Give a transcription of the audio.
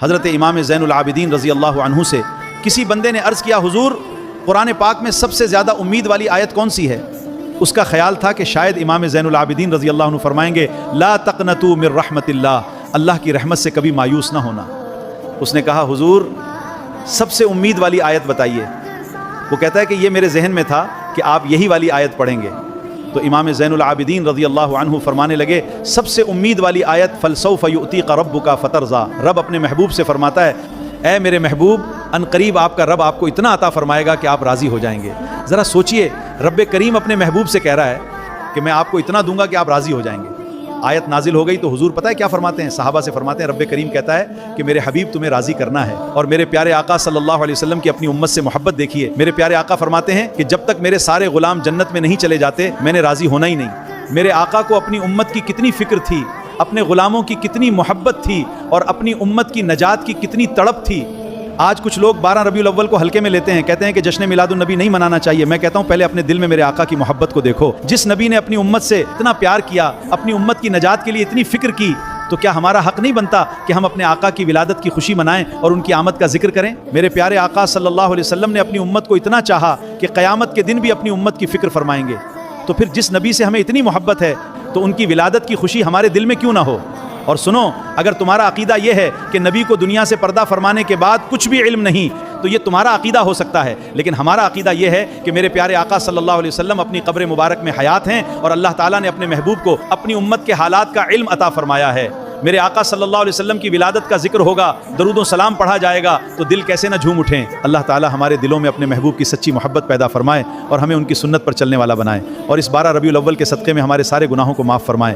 حضرت امام زین العابدین رضی اللہ عنہ سے کسی بندے نے عرض کیا حضور قرآن پاک میں سب سے زیادہ امید والی آیت کون سی ہے؟ اس کا خیال تھا کہ شاید امام زین العابدین رضی اللہ عنہ فرمائیں گے لا تقنطوا من رحمت اللہ، اللہ کی رحمت سے کبھی مایوس نہ ہونا۔ اس نے کہا حضور سب سے امید والی آیت بتائیے۔ وہ کہتا ہے کہ یہ میرے ذہن میں تھا کہ آپ یہی والی آیت پڑھیں گے۔ تو امام زین العابدین رضی اللہ عنہ فرمانے لگے سب سے امید والی آیت فلسوف یؤتیک ربک فترضی، رب اپنے محبوب سے فرماتا ہے اے میرے محبوب ان قریب آپ کا رب آپ کو اتنا عطا فرمائے گا کہ آپ راضی ہو جائیں گے۔ ذرا سوچئے رب کریم اپنے محبوب سے کہہ رہا ہے کہ میں آپ کو اتنا دوں گا کہ آپ راضی ہو جائیں گے۔ آیت نازل ہو گئی تو حضور پتہ ہے کیا فرماتے ہیں؟ صحابہ سے فرماتے ہیں رب کریم کہتا ہے کہ میرے حبیب تمہیں راضی کرنا ہے، اور میرے پیارے آقا صلی اللہ علیہ وسلم کی اپنی امت سے محبت دیکھیے۔ میرے پیارے آقا فرماتے ہیں کہ جب تک میرے سارے غلام جنت میں نہیں چلے جاتے میں نے راضی ہونا ہی نہیں۔ میرے آقا کو اپنی امت کی کتنی فکر تھی، اپنے غلاموں کی کتنی محبت تھی، اور اپنی امت کی نجات کی کتنی تڑپ تھی۔ آج کچھ لوگ 12 ربیع الاول کو ہلکے میں لیتے ہیں، کہتے ہیں کہ جشن میلاد النبی نہیں منانا چاہیے۔ میں کہتا ہوں پہلے اپنے دل میں میرے آقا کی محبت کو دیکھو۔ جس نبی نے اپنی امت سے اتنا پیار کیا، اپنی امت کی نجات کے لیے اتنی فکر کی، تو کیا ہمارا حق نہیں بنتا کہ ہم اپنے آقا کی ولادت کی خوشی منائیں اور ان کی آمد کا ذکر کریں؟ میرے پیارے آقا صلی اللہ علیہ وسلم نے اپنی امت کو اتنا چاہا کہ قیامت کے دن بھی اپنی امت کی فکر فرمائیں گے۔ تو پھر جس نبی سے ہمیں اتنی محبت ہے تو ان کی ولادت کی خوشی ہمارے دل میں کیوں نہ ہو؟ اور سنو، اگر تمہارا عقیدہ یہ ہے کہ نبی کو دنیا سے پردہ فرمانے کے بعد کچھ بھی علم نہیں، تو یہ تمہارا عقیدہ ہو سکتا ہے، لیکن ہمارا عقیدہ یہ ہے کہ میرے پیارے آقا صلی اللہ علیہ وسلم اپنی قبر مبارک میں حیات ہیں، اور اللہ تعالیٰ نے اپنے محبوب کو اپنی امت کے حالات کا علم عطا فرمایا ہے۔ میرے آقا صلی اللہ علیہ وسلم کی ولادت کا ذکر ہوگا، درود و سلام پڑھا جائے گا تو دل کیسے نہ جھوم اٹھیں۔ اللہ تعالیٰ ہمارے دلوں میں اپنے محبوب کی سچی محبت پیدا فرمائے اور ہمیں ان کی سنت پر چلنے والا بنائے، اور اس 12 ربیع الاول کے صدقے میں ہمارے سارے گناہوں کو معاف فرمائے۔